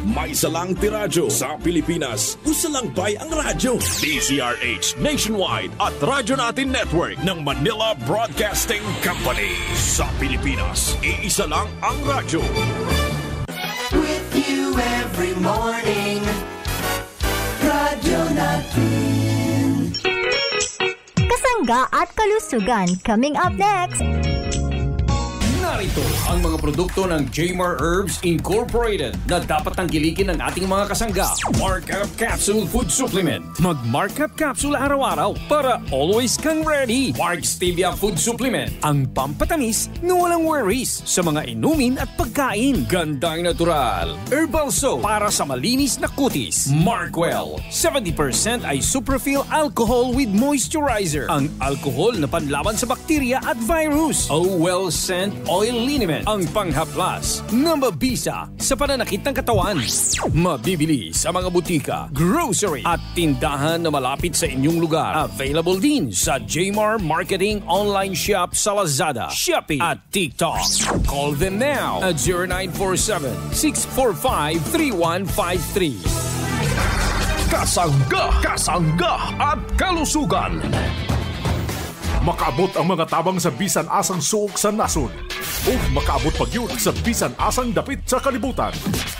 May salang tiradyo sa Pilipinas. Usalang bay ang radyo. DZRH Nationwide at Radyo Natin Network ng Manila Broadcasting Company. Sa Pilipinas, iisa lang ang radyo. With you every morning, Radyo Natin. Kasangga at kalusugan coming up next. Narito ang mga produkto ng Jmar Herbs Incorporated na dapat tangkilikin ng ating mga kasangga. Markup Capsule Food Supplement. Mag-Markup Capsule araw-araw para always kang ready. Mark Stevia Food Supplement. Ang pampatamis na walang worries sa mga inumin at pagkain. Gandang natural. Herbal soap para sa malinis na kutis. Markwell. 70% ay Supraphil alcohol with moisturizer. Ang alcohol na panlaban sa bakterya at virus. Well Scent Oil Liniment, ang panghaplas na mabisa sa pananakit ng katawan. Mabibili sa mga butika, grocery at tindahan na malapit sa inyong lugar. Available din sa Jmar Marketing Online Shop sa Lazada, Shopee at TikTok. Call them now at 0947-645-3153. Kasangga at kalusugan. Makaabot ang mga tabang sa bisan asang suok sa nasod. O makaabot pagyud sa bisan asang dapit sa kalibutan.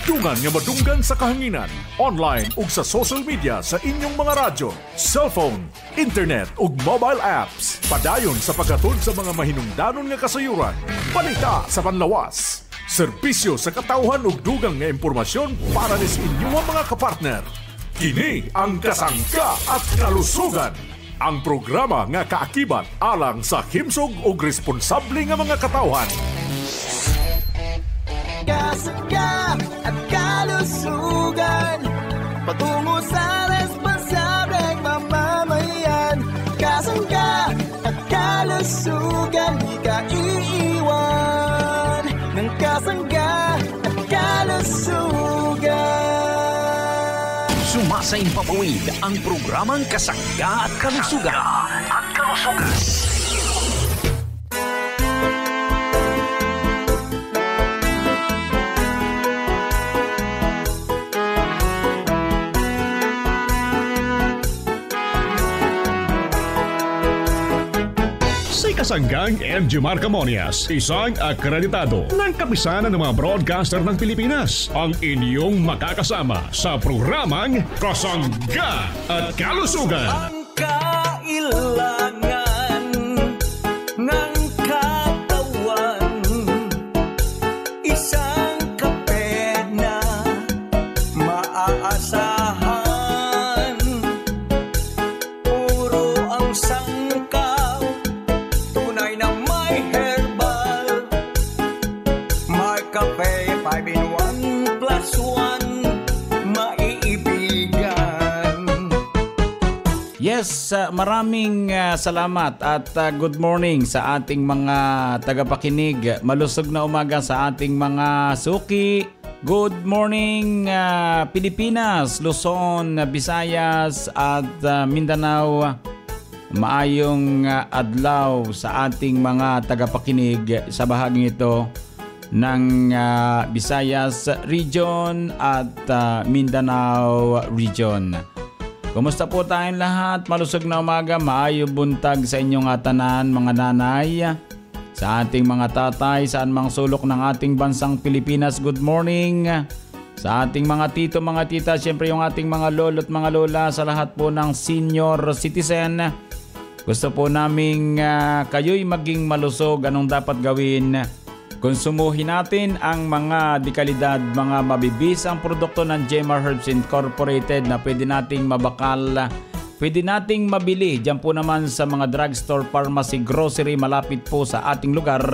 Dungan nga madunggan sa kahanginan, online ug sa social media sa inyong mga radyo, cellphone, internet ug mobile apps. Padayon sa paghatod sa mga mahinungdanon nga kasayuran. Balita sa panlawas. Serbisyo sa katawhan ug dugang nga impormasyon para nis inyong mga kapartner. Kini ang Kasangga at Kalusugan. Ang programa nga kaakibat alang sa himsog ug responsable nga mga katawhan. Kasangga at kalusugan, patungo sa responsableng mamamayan. Kasangga at kalusugan, di ka iiwan ng kasangga at kalusugan. Sumasayang papawid ang programang Kasangga at Kalusugan. Kasanggang MG Marcamonias, isang akreditado ng kapisanan ng mga broadcaster ng Pilipinas. Ang inyong makakasama sa programang Kasangga at Kalusugan. Ang kailangan ng katawan, isang kape na maaasahan. Puro ang sangkaw, tunay na may herbal. May kape 5-in-1 plus 1, maiibigan. Yes, maraming salamat at good morning sa ating mga tagapakinig. Malusog na umaga sa ating mga suki. Good morning Pilipinas, Luzon, Visayas at Mindanao. Maayong adlaw sa ating mga tagapakinig sa bahaging ito ng Visayas Region at Mindanao Region. Kumusta po tayong lahat? Malusog na umaga, maayong buntag sa inyong tanan mga nanay, sa ating mga tatay, saan mang sulok ng ating bansang Pilipinas. Good morning sa ating mga tito, mga tita, siyempre yung ating mga lolo at mga lola, sa lahat po ng senior citizen. Gusto po naming kayo'y maging malusog. Anong dapat gawin? Konsumuhin natin ang mga dekalidad, mga mabibisang produkto ng Jmar Herbs Incorporated na pwede nating mabakal, pwede nating mabili diyan po naman sa mga drugstore, pharmacy, grocery malapit po sa ating lugar,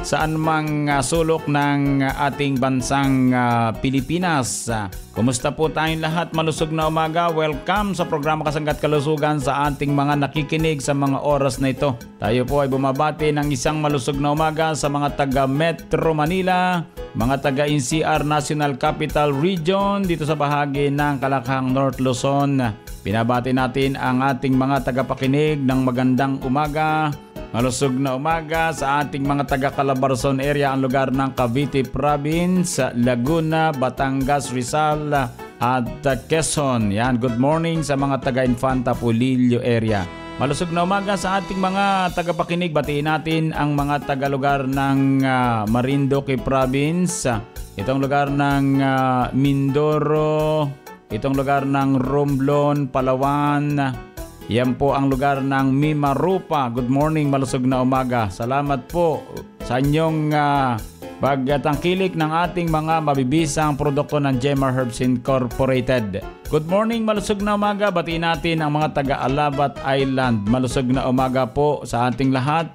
saan mang sulok ng ating bansang Pilipinas. Kumusta po tayong lahat? Malusog na umaga. Welcome sa programa Kasangga at Kalusugan sa ating mga nakikinig sa mga oras na ito. Tayo po ay bumabati ng isang malusog na umaga sa mga taga Metro Manila, mga taga NCR National Capital Region, dito sa bahagi ng Kalakhang North Luzon. Binabati natin ang ating mga tagapakinig ng magandang umaga Malusog na umaga sa ating mga taga Calabarzon area, ang lugar ng Cavite Province, Laguna, Batangas, Rizal at Quezon. Yan, good morning sa mga taga Infanta Pulillo area. Malusog na umaga sa ating mga tagapakinig. Batiin natin ang mga taga-lugar ng Marinduque Province, itong lugar ng Mindoro, itong lugar ng Romblon, Palawan. Yan po ang lugar ng Mimarupa. Good morning, malusog na umaga. Salamat po sa inyong pagtangkilik ng ating mga mabibisang produkto ng Jemar Herbs Incorporated. Good morning, malusog na umaga. Batiin natin ang mga taga-Alabat Island. Malusog na umaga po sa ating lahat.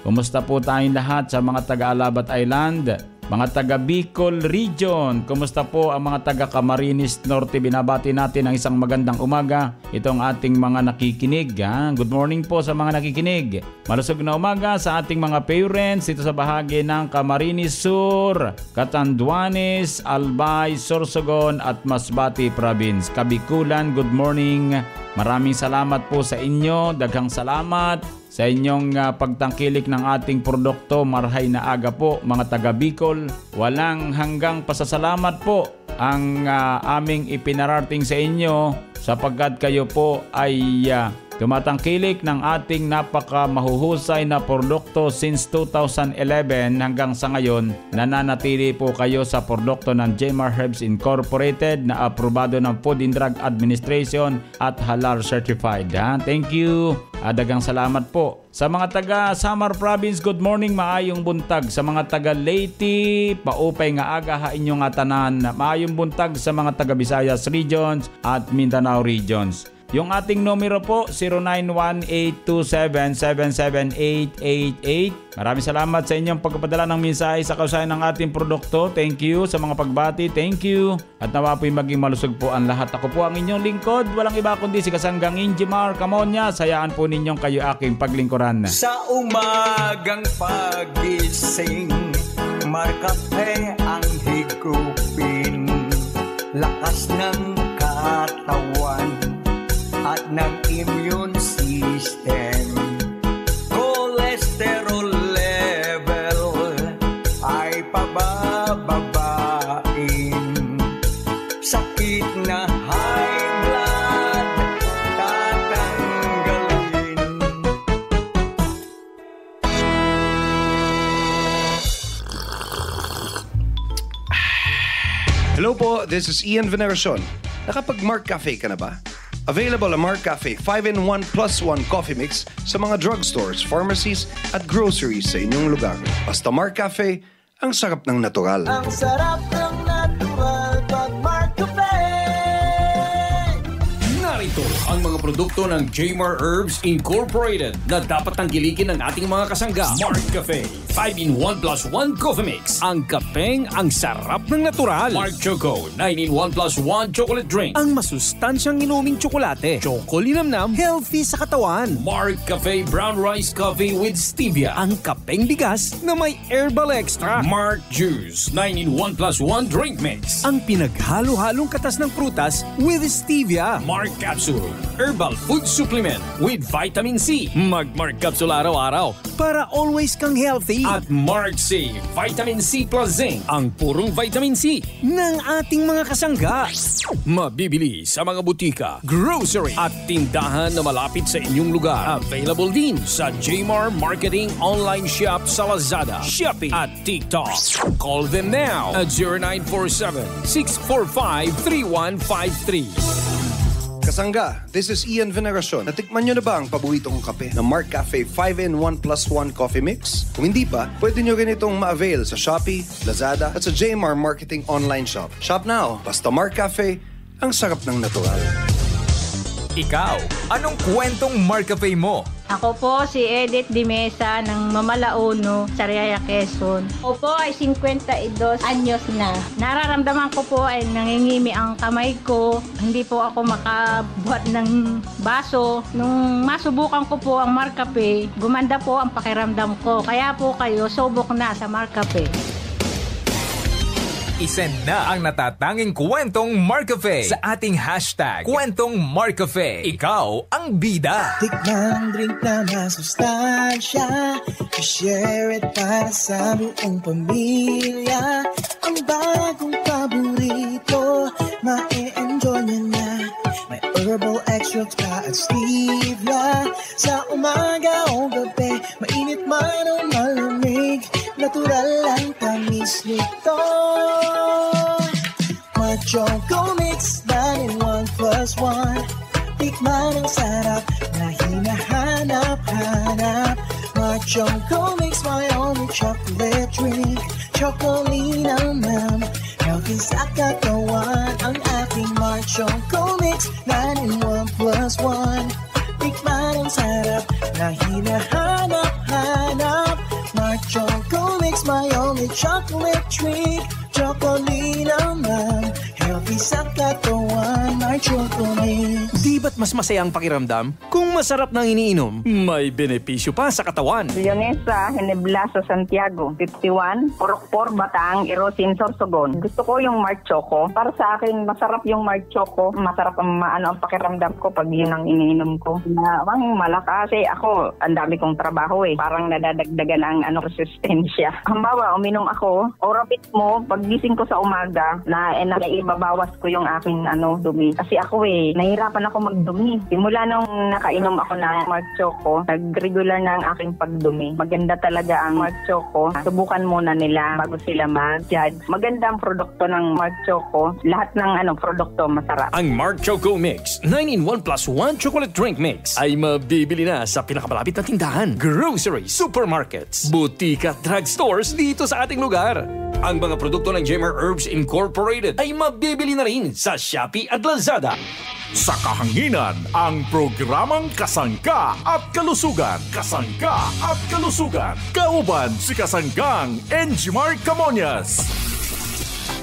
Kumusta po tayong lahat sa mga taga-Alabat Island? Mga taga Bicol Region, kumusta po ang mga taga Camarines Norte? Binabati natin ang isang magandang umaga. Itong ating mga nakikinig. Good morning po sa mga nakikinig. Malusog na umaga sa ating mga parents dito sa bahagi ng Camarines Sur, Catanduanes, Albay, Sorsogon at Masbate Province. Kabikulan, good morning. Maraming salamat po sa inyo. Daghang salamat sa inyong pagtangkilik ng ating produkto. Marhay na aga po mga taga Bicol. Walang hanggang pasasalamat po ang aming ipinarating sa inyo sapagkat kayo po ay tumatangkilik ng ating napaka mahuhusay na produkto since 2011 hanggang sa ngayon. Nananatili po kayo sa produkto ng Jemar Herbs Incorporated na aprobado ng Food and Drug Administration at halal certified. Thank you. Daghang salamat po. Sa mga taga Samar Province, good morning, maayong buntag. Sa mga taga Leyte, paupay nga aga ha inyong tanan. Maayong buntag sa mga taga Visayas Regions at Mindanao Regions. Yung ating numero po, 0918-277-77888. Maraming salamat sa inyong pagpapadala ng mensahe sa kausayan ng ating produkto. Thank you sa mga pagbati. Thank you. At nawa po'y maging malusog po ang lahat. Ako po ang inyong lingkod. Walang iba kundi si Kasanggang Jemar Camonia. Sayaan po ninyong kayo aking paglingkuran. Sa umagang pagising, Marcafe ang higupin, lakas ng katawan at ng immune system. Cholesterol level ay pabababain. Sakit na high blood tatanggalin. Hello po, this is Ian Veneracion. Nakapag-Mark Cafe ka na ba? Available ang Mark Cafe 5-in-1 + 1 coffee mix sa mga drugstores, pharmacies at groceries sa inyong lugar. Basta Mark Cafe, ang sarap ng natural. Ang sarap ng natural pag Mark Cafe. Narito ang mga produkto ng Jemar Herbs Incorporated na dapat tangkilikin ng ating mga kasangga. Mark Cafe 5-in-1 + 1 coffee mix. Ang kapeng ang sarap ng natural. Mark Choco 9-in-1 + 1 chocolate drink. Ang masustansyang inuming tsokolate. Chocolinamnam, healthy sa katawan. Mark Cafe Brown Rice Coffee with Stevia. Ang kapeng bigas na may herbal extra. Mark Juice 9-in-1 + 1 drink mix. Ang pinaghalo-halong katas ng prutas with Stevia. Mark Capsule Herbal Food Supplement with Vitamin C. Mag-Mark Capsule araw-araw para always kang healthy. At Mark C Vitamin C plus Zinc, ang purong vitamin C ng ating mga kasangga. Mabibili sa mga butika, grocery at tindahan na malapit sa inyong lugar. Available din sa Jemar Marketing Online Shop sa Lazada, Shopee at TikTok. Call them now at 0947-645-3153. Kasangga, this is Ian Veneracion. Natikman nyo na ba ang paborito kong kape na Mark Cafe 5-in-1 + 1 coffee mix? Kung hindi pa, pwede nyo rin itong ma-avail sa Shopee, Lazada at sa Jemar Marketing Online Shop. Shop now, basta Mark Cafe, ang sarap ng natural. Ikaw, anong kwentong Mark Cafe mo? Ako po si Edith Di Mesa ng Mamalauno, Sariaya, Quezon. Ako po ay 52 anyos na. Nararamdaman ko po ay nangingimi ang kamay ko. Hindi po ako makabuhat ng baso. Nung masubukan ko po ang Mark Cafe, gumanda po ang pakiramdam ko. Kaya po kayo, subok na sa Mark Cafe. isend na ang natatanging kwentong Marcafe sa ating hashtag Kwentong Marcafe. Ikaw ang bida. Tikman drink na masustansya, i-share it para sa buong pamilya. Ang bagong paborito, ma-enjoy nyo na. May herbal extract pa at stevia. Sa umaga o gabi, mainit man o malamig, natural lang tamis nito. Choco Mix, 9-in-1+1. Tikman ang sarap na hinahanap-hanap. Choco Mix, my only chocolate drink. Chocolina naman, healthy sa katawan. Ang aking Choco Mix, 9-in-1+1. Tikman ang sarap na hinahanap-hanap. Choco Mix, my only chocolate drink. Chocolina naman, healthy sa katawan. My Choco Mix. Di ba't mas masaya ang pakiramdam kung masarap nang iniinom? May benepisyo pa sa katawan. Leonesa Heneblaso Santiago, 51, Porokpor, Bataang, Irosin, Sorsogon. Gusto ko yung Mark Choco. Para sa akin, masarap yung Mark Choco. Masarap ang pakiramdam ko pag yun ang iniinom ko. Ang malakas kasi ako, ang dami kong trabaho eh. Parang nadadagdagan ang resistensya. Hambawa, uminom ako, Orabit mo, pag gising ko sa umaga, naibabawas ko yung aking dumi. Kasi ako nahirapan ako magdumi. Simula nung nakainom ako ng Mark Choco, nag-regular na ang aking pagdumi. Maganda talaga ang Mark Choco. Subukan muna nila bago sila mag-judge. Maganda ang produkto ng Mark Choco. Lahat ng produkto masarap. Ang Mark Choco Mix, 9-in-1+1 chocolate drink mix, ay mabibili na sa pinakamalapit na tindahan, groceries, supermarkets, butika at drugstores dito sa ating lugar. Ang mga produkto ng Jemar Herbs Incorporated ay mabibili na rin sa Shopee at Lazada. Sa kahanginan, ang programang Kasangga at Kalusugan. Kasangga at Kalusugan. Kauban si Kasanggang Enjimar Camonias.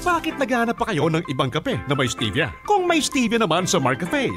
Bakit naghahanap pa kayo ng ibang kape na may stevia? Kung may stevia naman sa Marcafe,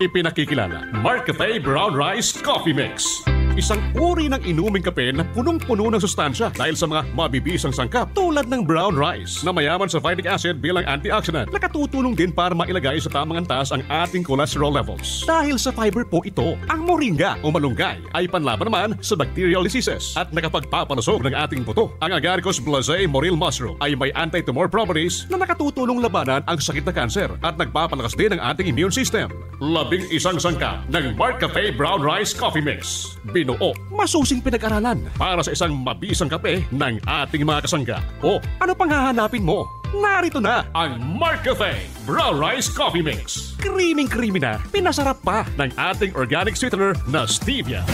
ipinakikilala Marcafe Brown Rice Coffee Mix. Isang uri ng inuming kape na punong-puno ng sustansya dahil sa mga mabibisang sangkap tulad ng brown rice na mayaman sa phytic acid bilang antioxidant. Nakatutulong din para mailagay sa tamang antas ang ating cholesterol levels. Dahil sa fiber po ito, ang moringa o malunggay ay panlaban naman sa bacterial diseases at nakapagpapalusog ng ating buto. Ang Agaricus blazei morel mushroom ay may anti-tumor properties na nakatutulong labanan ang sakit na kanser at nagpapalakas din ang ating immune system. 11 sangkap ng Marcafe Brown Rice Coffee Mix. Binuo, masusing pinag-aralan para sa isang mabisang kape ng ating mga kasangga. O ano pang hahanapin mo? Narito na ang Marcafe Brown Rice Coffee Mix. Creaming-creamy na, pinasarap pa ng ating organic sweetener na stevia.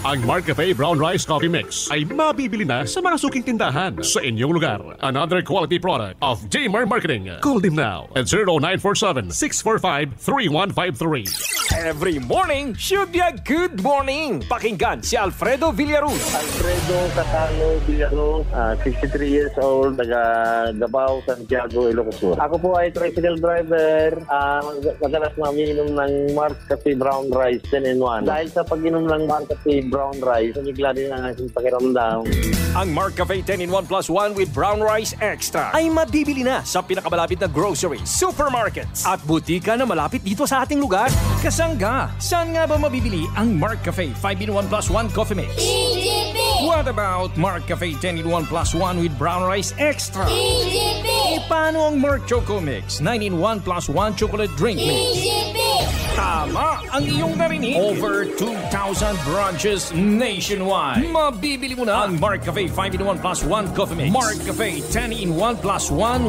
Ang Marcafe Brown Rice Coffee Mix ay mabibili na sa mga suking tindahan sa inyong lugar. Another quality product of Jmar Marketing. Call them now at 0947-645-3153. Every morning should be a good morning. Pakinggan si Alfredo Villaruz. Alfredo Catalo Villaruz, 63 years old, taga Gabao, Santiago, Ilocos Sur. Ako po ay tricycle driver. Madalas maminom ng Marcafe Brown Rice 10-in-1. Dahil sa pag-inom ng Marcafe Brown Rice, umigla din ang aking pakiramdam. Ang Marcafe 10-in-1+1 with Brown Rice Extra ay mabibili na sa pinakamalapit na groceries, supermarkets at butika na malapit dito sa ating lugar. Kasangga, saan nga ba mabibili ang Marcafe 5-in-1+1 Coffee Mix? EGP! What about Marcafe 10-in-1+1 with Brown Rice Extra? EGP! E paano ang Marc Choco Mix 9-in-1+1 Chocolate Drink Mix? EGP! Tama ang iyong narinig. Over 2,000 branches nationwide. Mabibili mo na ang Marcafe 5-in-1+1 Coffee Mix, Marcafe 10-in-1+1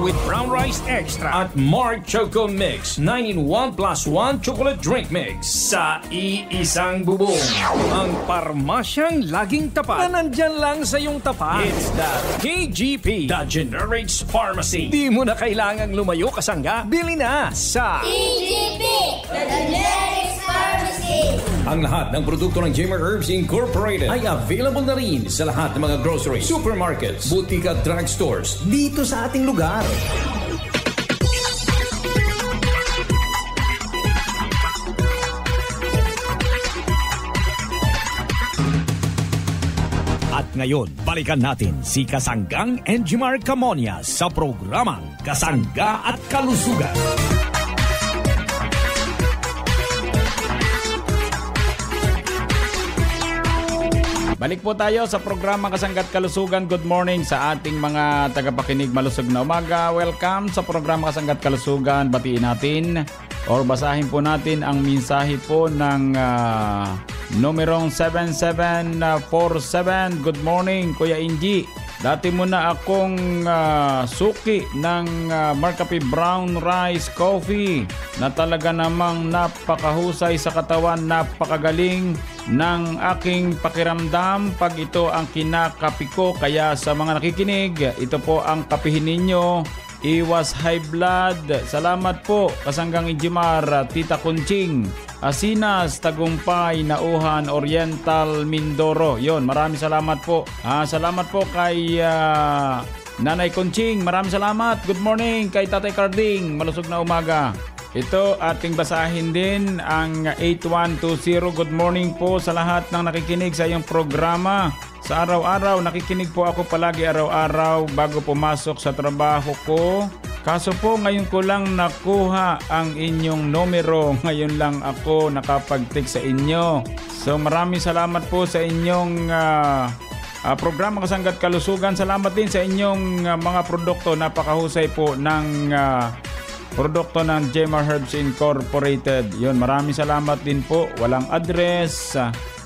with Brown Rice Extra at Marc Choco Mix 9-in-1+1 Chocolate Drink Mix sa iisang bubong. Ang parmasyang laging tapat na nandyan lang sa iyong tapat. It's the KGP, the Generics Pharmacy. Di mo na kailangang lumayo, kasangga. Bili na sa KGP, the Generics Pharmacy. Ang lahat ng produkto ng Jemar Herbs Incorporated ay available na rin sa lahat ng mga groceries, supermarkets, butika at drugstores dito sa ating lugar. At ngayon, balikan natin si Kasanggang Enjimar Camonias sa programang Kasangga at Kalusugan. Balik po tayo sa programa Kasangga at Kalusugan. Good morning sa ating mga tagapakinig, malusog na umaga. Welcome sa programa Kasangga at Kalusugan. Batiin natin or basahin po natin ang mensahe po ng numerong 7747. Good morning, Kuya Inji. Dati mo na akong suki ng Marcafe Brown Rice Coffee na talaga namang napakahusay sa katawan, napakagaling ng aking pakiramdam pag ito ang kinakapi ko. Kaya sa mga nakikinig, ito po ang kapihin ninyo. Iwas high blood. Salamat po, Kasanggang Enjimar, Tita Kunching, Asinas, Tagumpay, Nauhan, Oriental, Mindoro. Yon, maraming salamat po. Salamat po kay Nanay Kunching. Maraming salamat. Good morning kay Tatay Carding. Malusog na umaga. Ito ating basahin din ang 8120. Good morning po sa lahat ng nakikinig sa iyong programa. Sa araw-araw, nakikinig po ako palagi araw-araw bago pumasok sa trabaho ko. Kaso po ngayon ko lang nakuha ang inyong numero. Ngayon lang ako nakapag-text sa inyo. So maraming salamat po sa inyong programa Kasangga at Kalusugan. Salamat din sa inyong mga produkto. Napakahusay po ng produkto ng Jemar Herbs Incorporated. Yun, maraming salamat din po. Walang address.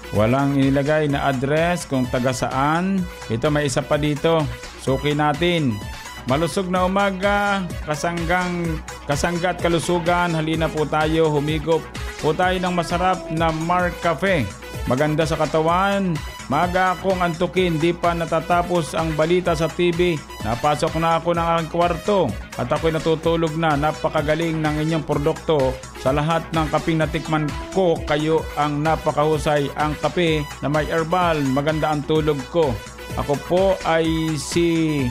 Walang inilagay na address kung taga saan. Ito may isa pa dito. Suki natin. Malusog na umaga, Kasangga at Kalusugan. Halina po tayo, humigop po tayo ng masarap na Marcafe. Maganda sa katawan. Maga akong antukin, di pa natatapos ang balita sa TV. Napasok na ako ng aking kwarto at ako'y natutulog na. Napakagaling ng inyong produkto. Sa lahat ng kaping natikman ko, kayo ang napakahusay. Ang kape na may herbal, maganda ang tulog ko. Ako po ay si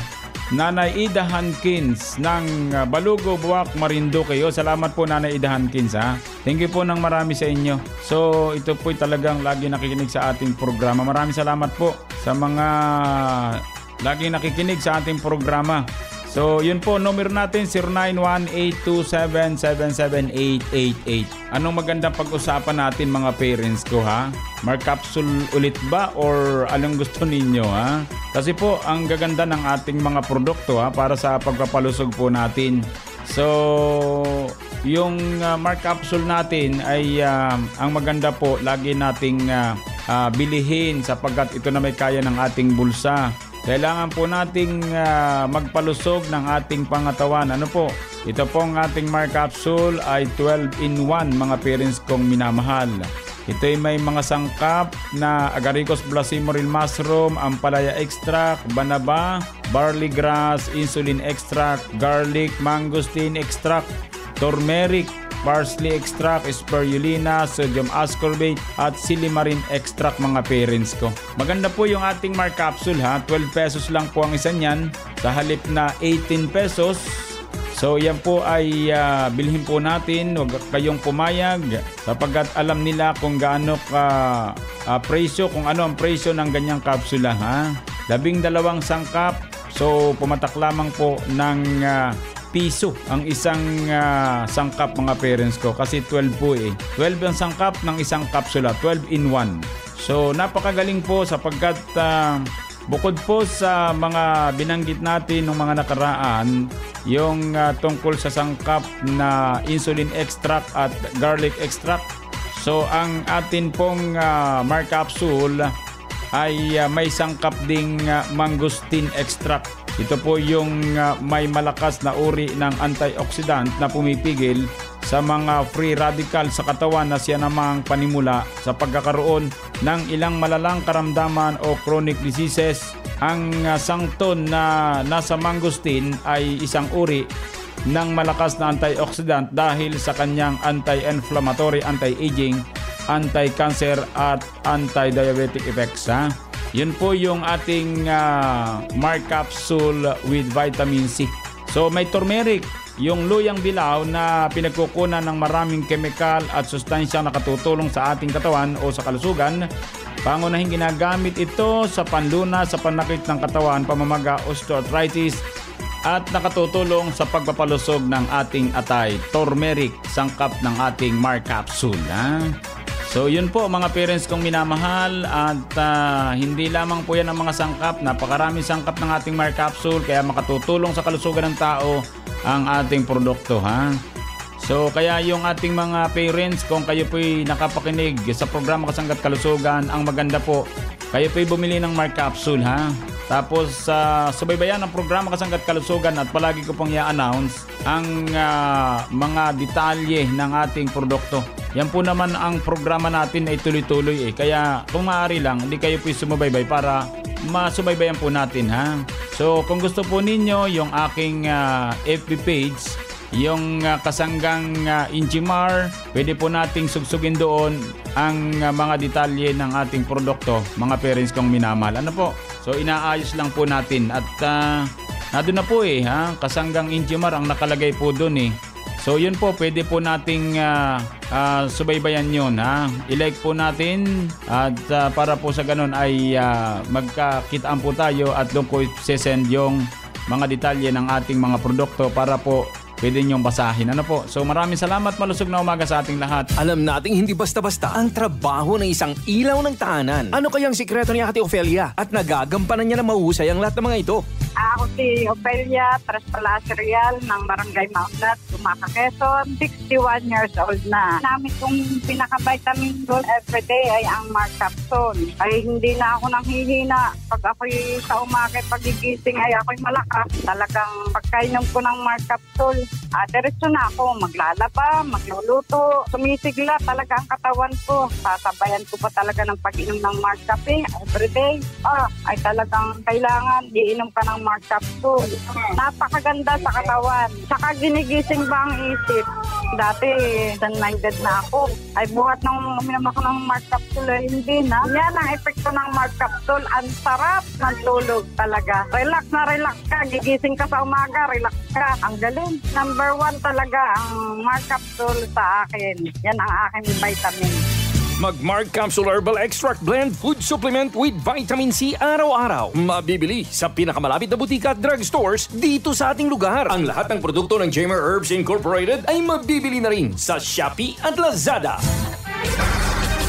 Nanay Ida Hankins ng Balugo, Buwak, Marinduque. Salamat po, Nanay Ida Hankins. Thank you po ng marami sa inyo. So ito po talagang lagi nakikinig sa ating programa. Maraming salamat po sa mga lagi nakikinig sa ating programa. So yun po, numero natin 091827778888. Anong magandang pag-usapan natin mga parents ko Mark capsule ulit ba or anong gusto ninyo Kasi po ang gaganda ng ating mga produkto para sa pagpapalusog po natin. So yung Mark capsule natin ay ang maganda po lagi nating bilihin sapagkat ito na may kaya ng ating bulsa. Kailangan po nating magpalusog ng ating pangatawan. Ano po? Ito pong ating Mark capsule ay 12-in-1 mga parents kong minamahal. Ito ay may mga sangkap na agaricus blossimoril mushroom, ampalaya extract, banaba, barley grass, insulin extract, garlic, mangosteen extract, turmeric, parsley extract, spirulina, sodium ascorbate at silimarin extract mga parents ko. Maganda po yung ating Mark capsule 12 pesos lang po ang isa niyan sa halip na 18 pesos. So yan po ay bilhin po natin. Huwag kayong pumayag sapagkat alam nila kung gaano presyo, kung ano ang presyo ng ganyang kapsula 12 sangkap. So pumatak lamang po ng piso ang isang sangkap mga parents ko kasi 12 po 12 ang sangkap ng isang kapsula, 12-in-1. So napakagaling po sapagkat bukod po sa mga binanggit natin ng mga nakaraan, yung tungkol sa sangkap na insulin extract at garlic extract. So ang atin pong Mark capsule ay may sangkap ding mangosteen extract. Ito po yung may malakas na uri ng antioxidant na pumipigil sa mga free radical sa katawan na siya namang panimula sa pagkakaroon ng ilang malalang karamdaman o chronic diseases. Ang sangton na nasa mangosteen ay isang uri ng malakas na antioxidant dahil sa kanyang anti-inflammatory, anti-aging, anti-cancer at anti-diabetic effects. Yun po yung ating Mark capsule with vitamin C. So may turmeric, yung luyang dilaw na pinagkukunan ng maraming chemical at sustansyang nakatutulong sa ating katawan o sa kalusugan. Pangunahing ginagamit ito sa panlunas sa panakit ng katawan, pamamaga, osteoarthritis, at nakatutulong sa pagpapalusog ng ating atay. Turmeric, sangkap ng ating Mark Capsule. So yun po mga parents kong minamahal, at hindi lamang po yan ang mga sangkap. Napakaraming sangkap ng ating Mark Capsule, kaya makatutulong sa kalusugan ng tao ang ating produkto. So kaya yung ating mga parents, kung kayo po'y nakapakinig sa programa Kasangga't Kalusugan, ang maganda po, kayo po'y bumili ng Mark Capsule. Tapos subaybayan ang programa Kasangga't Kalusugan, at palagi ko pong i-announce ang mga detalye ng ating produkto. Yan po naman ang programa natin ay tuloy-tuloy Kaya kung maaari lang, hindi kayo po sumubaybay para masubaybayan po natin. So kung gusto po ninyo yung aking FB page, yung Kasanggang Injimar, pwede po nating sugsugin doon ang mga detalye ng ating produkto, mga parents kong minamahal. Ano po? So inaayos lang po natin, at nandun na po Kasanggang Injimar ang nakalagay po doon So yun po, pwede po nating subaybayan yun. I-like po natin, at para po sa ganun ay magkakitaan po tayo, at doon ko sesend yung mga detalye ng ating mga produkto para po pwede niyong basahin. Ano po? So maraming salamat, malusog na umaga sa ating lahat. Alam nating hindi basta-basta ang trabaho ng isang ilaw ng tahanan. Ano kayang sikreto ni Ate Ofelia at nagagampanan niya na mahusay ang lahat ng mga ito? Ako si Ofelia Traspalacial ng Barangay Maunat, Tumaca, Quezon. 61 years old na. Namin kong pinaka-vitamin gold everyday ay ang Mark Capsule. Ay hindi na ako nanghihina. Pag ako'y sa umaga, pagigising ay ako'y malakas. Talagang pagkainom ko ng Mark Capsule, diretso na ako maglalaba, magluluto. Sumisigla talaga ang katawan ko. Sasabayan ko pa talaga ng pag-inom ng Mark Cafe everyday. Ay talagang kailangan iinom ka ng Mark Capsule. Napakaganda sa katawan. Saka ginigising ba ang isip? Dati, minded na ako. Ay buhat nang uminom ako ng Mark Capsule, hindi na. Yan ang epekto ng Mark Capsule. Ang sarap ng tulog talaga. Relax na relax ka. Gigising ka sa umaga, relax ka. Ang galing. Number 1 talaga ang Mark Capsule sa akin. Yan ang aking vitamin. Mag-Mark Capsule Herbal Extract Blend Food Supplement with Vitamin C araw-araw. Mabibili sa pinakamalapit na butika at drugstores dito sa ating lugar. Ang lahat ng produkto ng Jamer Herbs Incorporated ay mabibili na rin sa Shopee at Lazada.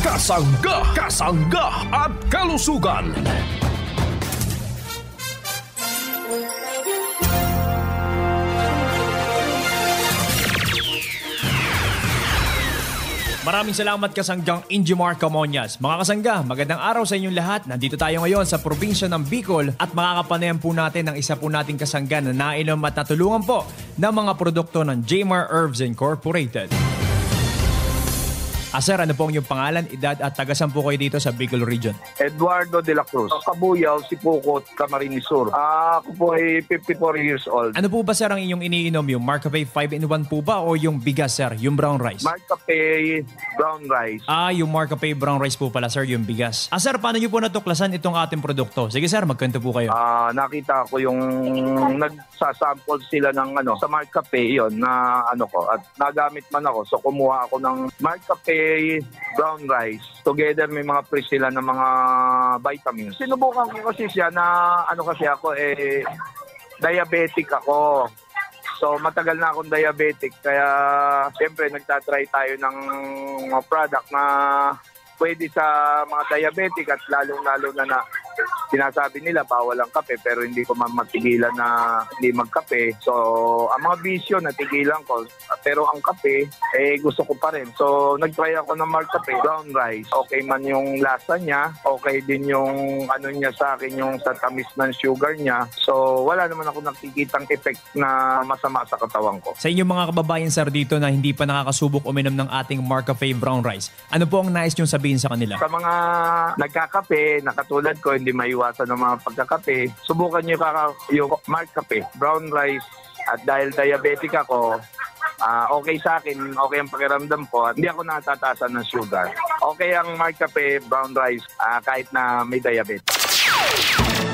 Kasangga, Kasangga at Kalusugan. Maraming salamat Kasanggang Injimar Camonias. Mga kasangga, magandang araw sa inyong lahat. Nandito tayo ngayon sa probinsya ng Bicol at makakapanayan po natin ang isa po nating kasangga na nainom at natulungan po ng mga produkto ng Jamer Herbs Incorporated. Sir, ano po ang inyong pangalan, edad at tagasan po kayo dito sa Bicol Region? Eduardo de la Cruz. Kabuyaw, Sipukot, Camarines Sur. Ako po ay 54 years old. Ano po ba sir ang inyong iniinom? Yung Mark Cafe 5-in-1 po ba o yung bigas sir, yung brown rice? Mark Cafe brown rice. Yung Mark Cafe brown rice po pala sir, yung bigas. Sir, paano nyo po natuklasan itong ating produkto? Sige sir, magkwento po kayo. Nakita ko yung nagsasample sila ng sa Mark Cafe yon na ko at nagamit man ako. So kumuha ako ng Mark Cafe brown rice. Together may mga pre sila ng mga vitamins. Sinubukan ko kasi siya na kasi ako diabetic ako. So matagal na akong diabetic kaya siyempre nagtatry tayo ng product na pwede sa mga diabetic at lalong-lalo na sinasabi nila bawal ang kape pero hindi ko matigilan na hindi magkape. So, ang mga bisyo natigilan ko pero ang kape gusto ko pa rin. So, nag-try ako ng Mark Cafe brown rice. Okay man yung lasa niya, okay din yung niya sa akin yung sa tamis ng sugar niya. So, wala naman ako nakikitang effect na masama sa katawan ko. Sa inyong mga kababayan sir dito na hindi pa nakakasubok uminom ng ating Mark Cafe brown rice, ano po ang nais niyong sabihin sa kanila? Sa mga nagkakape na katulad ko, hindi maiwasan ng mga pagkakape, subukan niyo yung Mark Cafe brown rice. At dahil diabetic ako, okay sa akin, okay ang pakiramdam ko at hindi ako natataasan ng sugar. Okay ang Mark Cafe brown rice kahit na may diabetes.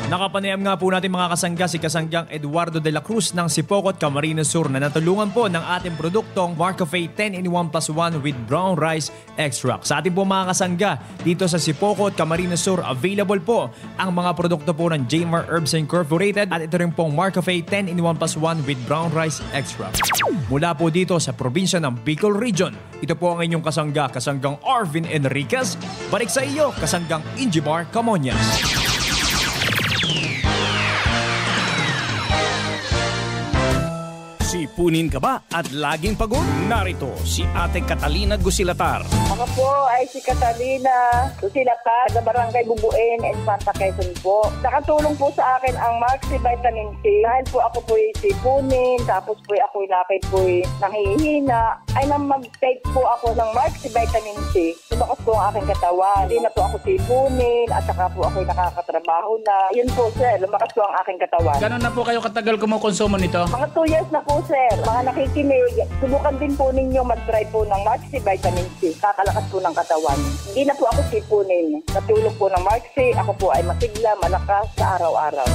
Nakapanayam nga po natin mga kasangga si Kasanggang Eduardo de la Cruz ng Sipocot, Camarines Sur na natulungan po ng ating produktong Marcafe 10-in-1+1 with brown rice extract. Sa ating po mga kasangga dito sa Sipocot, Camarines Sur, available po ang mga produkto po ng Jmar Herbs Incorporated at ito rin pong Marcafe 10-in-1+1 with brown rice extract. Mula po dito sa probinsya ng Bicol Region, ito po ang inyong kasangga, Kasanggang Arvin Enriquez. Balik sa iyo, Kasanggang Injimar Camonias. Sipunin ka ba at laging pagod? Narito si Ate Catalina Gusilatar. Ako po ay si Catalina Gusilatar, sa Barangay Bubuin and Santa Quezon po. Nakatulong po sa akin ang Maxi Vitamin C. Dahil po ako po ay sipunin, tapos po ako lakay po nanghihina, ay nang mag-take po ako ng Maxi Vitamin C. Lumakas po ang aking katawan. Hindi na po ako sipunin at saka po ako nakakatrabaho na. Yun po sir, lumakas po ang aking katawan. Gano'n na po kayo katagal kumukonsumo nito? Mga 2 years na po sir. Mga nakikinig, subukan din po ninyo mag-try po ng Maxi Vitamin C. Kakalakas po ng katawan. Hindi na po ako sipunin. Natulog po ng Maxi, ako po ay masigla, malakas sa araw-araw.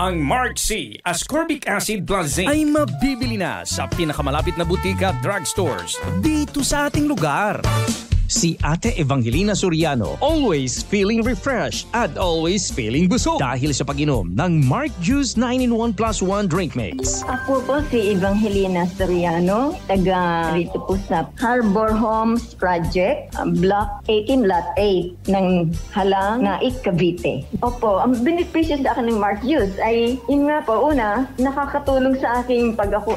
Ang Mark C. Ascorbic Acid Plus Zinc ay mabibili na sa pinakamalapit na butika at drugstores dito sa ating lugar. Si Ate Evangelina Soriano, always feeling refreshed at always feeling busog dahil sa pag-inom ng Mark Juice 9-in-1+1 Drink Mix. Ako po si Evangelina Soriano, taga rito po sa Harbor Homes Project, Block 18, Lot 8 ng Halang, Naik, Cavite. Opo, ang benepisyo sa akin ng Mark Juice ay, yun nga po, una, nakakatulong sa aking pag ako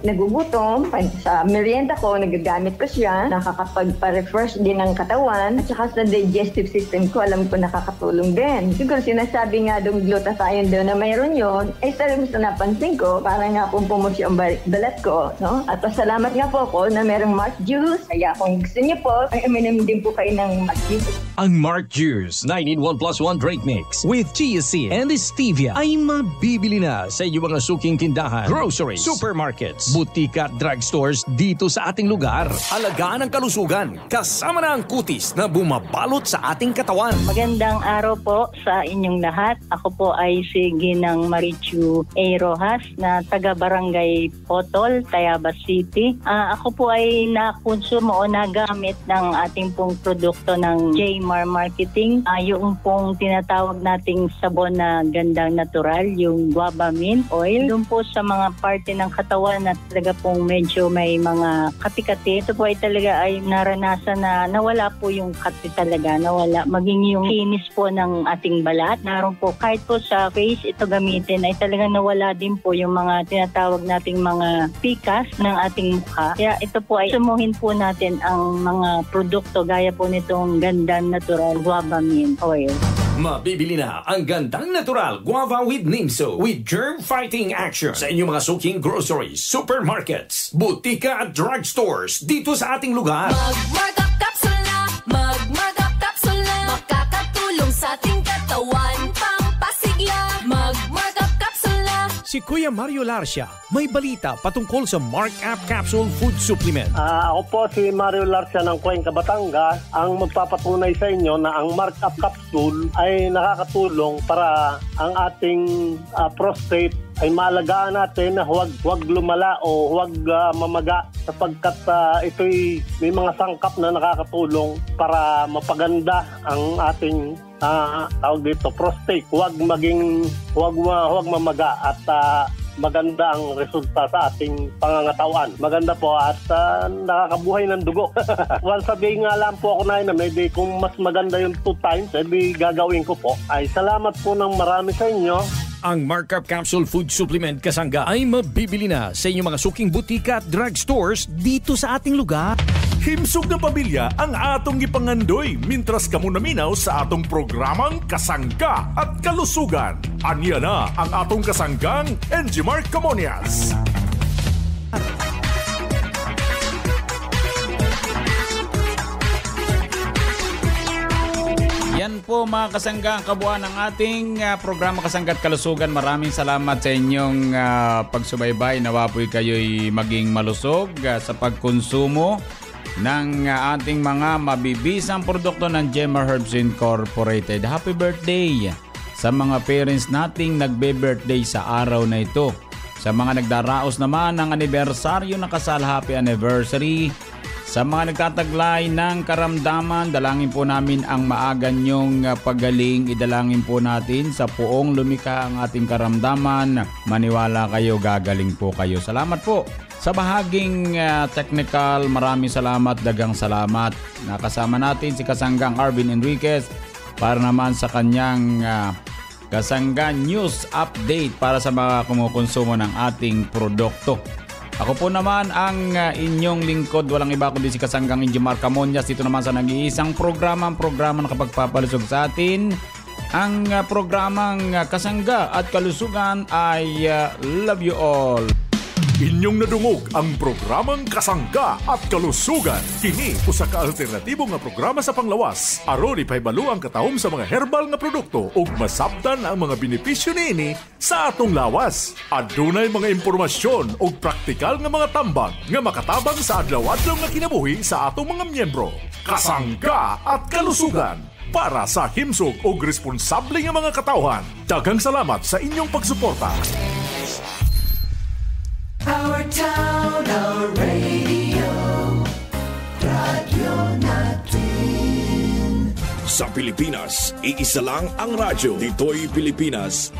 nagugutom, sa merienda ko, nagagamit ko siya, nakakapagpa-refresh din ng katawan at saka sa digestive system ko, alam ko nakakatulong din. Siguro sinasabi nga doon glutathione doon na mayroon yun, ay sarili sa napansin ko, para nga pong pumusyo ang balat ko, no? At pasalamat nga po ako na mayroong Mark Juice, kaya kung gusto niyo po, ay uminom din po kayo ng Mark Juice. Ang Mark Juice 9-in-1+1 Drink Mix with chia seed and stevia ay mabibili na sa inyong mga suking tindahan, groceries, supermarkets, butika at drugstores dito sa ating lugar. Alagaan ang kalusugan, kasama na ang kutis na bumabalot sa ating katawan. Magandang araw po sa inyong lahat. Ako po ay si Ginang Marichu A. Rojas na taga-barangay Potol, Tayabas City. Ako po ay nakonsumo o nagamit ng ating pong produkto ng Jmar Marketing. Yung pong tinatawag nating sabon na gandang natural, yung guava mint oil. Doon po sa mga parte ng katawan na talaga pong medyo may mga kati-kati. Ito po ay talaga ay naranasan na nawala po yung kati talaga, nawala. Maging yung kinis po ng ating balat. Naroon po kahit po sa face ito gamitin ay talagang nawala din po yung mga tinatawag nating mga pikas ng ating mukha. Kaya ito po ay sumuhin po natin ang mga produkto gaya po nitong gandang natural guava mint oil. Mabibili na ang gandang natural guava with Nimso with germ-fighting action sa inyong mga suking groceries, supermarkets, butika at drugstores dito sa ating lugar. Mag-markup capsule na, mag-markup capsule na, makakatulong sa ating katawan, pampasigla. Mag-markup capsule na. Si Kuya Mario Larcia, may balita patungkol sa Mark Up Capsule Food Supplement. Ako po si Mario Larcia ng Cuenca, Batangas, ang magpapatunay sa inyo na ang Mark Up Capsule ay nakakatulong para ang ating prostate ay maalagaan natin na huwag lumala o huwag mamaga sapagkat ito'y may mga sangkap na nakakatulong para mapaganda ang ating tawag dito, prostate. Huwag mamaga at maganda ang resulta sa ating pangangatawan. Maganda po at nakakabuhay ng dugo. Once a day nga lang po ako nainom, edi kung mas maganda yung 2 times, edi gagawin ko po. Ay salamat po ng marami sa inyo. Ang Markup Capsule Food Supplement Kasangga ay mabibili na sa inyong mga suking butika at drugstores dito sa ating lugar. Himsog na pamilya ang atong ipangandoy mintras kamo naminaw sa atong programang Kasangga at Kalusugan. Anya na ang atong kasanggang Enjimar Camonias. Yan po mga kasangga ang kabuuan ng ating programa Kasangga at Kalusugan. Maraming salamat sa inyong pagsubaybay. Nawa po'y kayo'y maging malusog sa pagkonsumo ng ating mga mabibisang produkto ng Jmar Herbs Incorporated. Happy birthday sa mga parents nating nagbe-birthday sa araw na ito. Sa mga nagdaraos naman ng anibersaryo na kasal, happy anniversary. Sa mga nagtataglay ng karamdaman, dalangin po namin ang maaga niyong pagaling. Idalangin po natin sa poong lumikha ang ating karamdaman. Maniwala kayo, gagaling po kayo. Salamat po. Sa bahaging technical, maraming salamat, dagang salamat. Nakasama natin si Kasanggang Arvin Enriquez para naman sa kanyang Kasanggang News Update para sa mga kumukonsumo ng ating produkto. Ako po naman ang inyong lingkod, walang iba kundi si Kasanggang Injimar Camonias. Dito naman sa nag-iisang programa na kapagpapalusog sa atin. Ang programang Kasangga at Kalusugan ay love you all. Inyong nadungog ang programang Kasangga at Kalusugan. Kini usa ka alternatibo nga programa sa panglawas. Aron ipahibalo ang katahom sa mga herbal nga produkto ug masabtan ang mga benepisyo niini sa atong lawas. Adunay mga impormasyon ug praktikal nga mga tambag nga makatabang sa adlaw-adlaw nga kinabuhi sa atong mga miyembro. Kasangga at Kalusugan para sa himsog ug responsable nga mga katawhan. Daghang salamat sa inyong pagsuporta. Our town, our radio, radyo natin. Sa Pilipinas, iisa lang ang radyo. Dito'y Pilipinas.